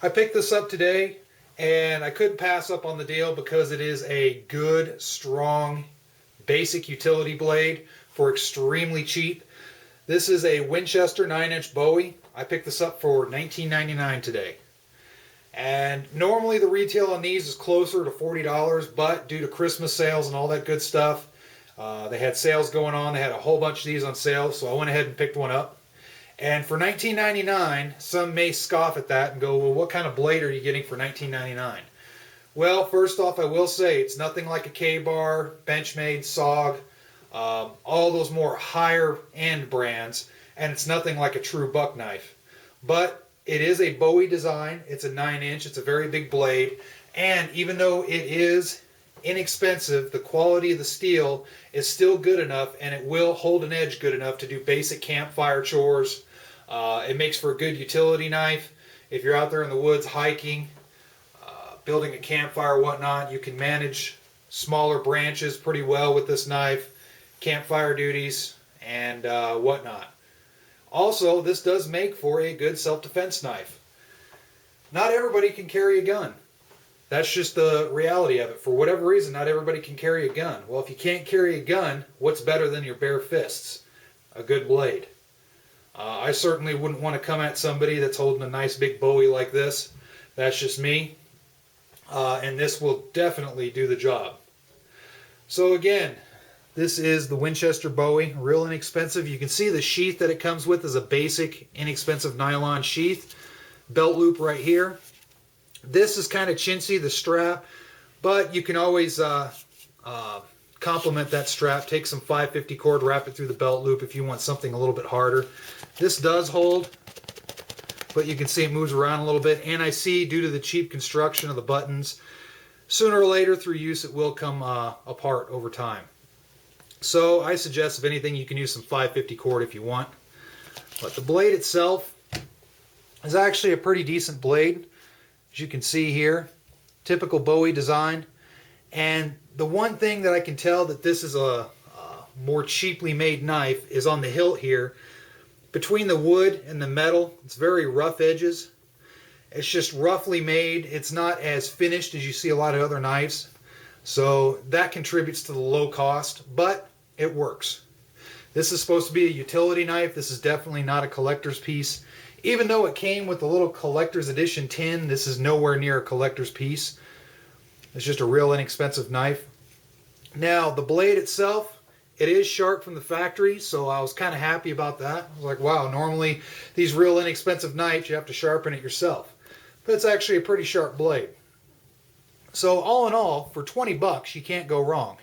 I picked this up today and I couldn't pass up on the deal because it is a good, strong, basic utility blade for extremely cheap. This is a Winchester 9-inch Bowie. I picked this up for $19.99 today. And normally the retail on these is closer to $40, but due to Christmas sales and all that good stuff, they had sales going on. They had a whole bunch of these on sale, so I went ahead and picked one up. And for $19.99, some may scoff at that and go, well, what kind of blade are you getting for $19.99? Well, first off, I will say it's nothing like a K-Bar, Benchmade, SOG, all those more higher-end brands, and it's nothing like a true buck knife. But it is a Bowie design. It's a 9-inch. It's a very big blade. And even though it is inexpensive, the quality of the steel is still good enough, and it will hold an edge good enough to do basic campfire chores. It makes for a good utility knife. If you're out there in the woods hiking, building a campfire, whatnot, you can manage smaller branches pretty well with this knife, campfire duties, and whatnot. Also, this does make for a good self-defense knife. Not everybody can carry a gun. That's just the reality of it. For whatever reason, not everybody can carry a gun. Well, if you can't carry a gun, what's better than your bare fists? A good blade. I certainly wouldn't want to come at somebody that's holding a nice big Bowie like this. That's just me. And this will definitely do the job. So again, this is the Winchester Bowie, real inexpensive. You can see the sheath that it comes with is a basic, inexpensive nylon sheath. Belt loop right here. This is kind of chintzy, the strap, but you can always complement that strap. Take some 550 cord, wrap it through the belt loop if you want something a little bit harder. This does hold, but you can see it moves around a little bit, and I see due to the cheap construction of the buttons, sooner or later through use it will come apart over time. So I suggest, if anything, you can use some 550 cord if you want. But the blade itself is actually a pretty decent blade. As you can see here, typical Bowie design. And the one thing that I can tell that this is a more cheaply made knife is on the hilt here. Between the wood and the metal, it's very rough edges. It's just roughly made. It's not as finished as you see a lot of other knives. So that contributes to the low cost, but it works. This is supposed to be a utility knife. This is definitely not a collector's piece. Even though it came with a little collector's edition tin, this is nowhere near a collector's piece. It's just a real inexpensive knife. Now, the blade itself, it is sharp from the factory, so I was kind of happy about that. I was like, wow, normally these real inexpensive knives, you have to sharpen it yourself. But it's actually a pretty sharp blade. So all in all, for 20 bucks, you can't go wrong.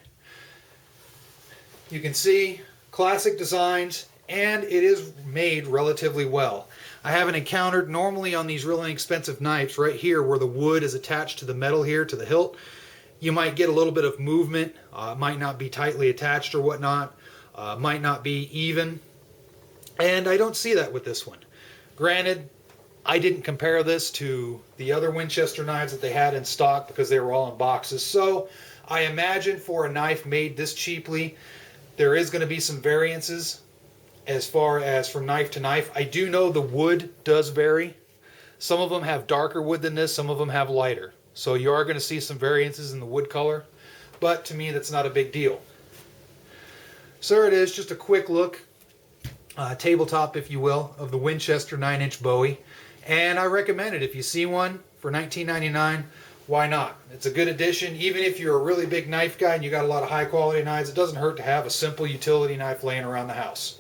You can see classic designs, and it is made relatively well. I haven't encountered, normally on these really inexpensive knives, right here where the wood is attached to the metal here, to the hilt, you might get a little bit of movement. It might not be tightly attached or whatnot. Might not be even. And I don't see that with this one. Granted, I didn't compare this to the other Winchester knives that they had in stock because they were all in boxes. So I imagine for a knife made this cheaply, there is going to be some variances as far as from knife to knife. I do know the wood does vary. Some of them have darker wood than this, some of them have lighter. So you are going to see some variances in the wood color, but to me that's not a big deal. So there it is, just a quick look, tabletop if you will, of the Winchester 9-inch Bowie. And I recommend it. If you see one for $19.99, why not? It's a good addition. Even if you're a really big knife guy and you got a lot of high quality knives, it doesn't hurt to have a simple utility knife laying around the house.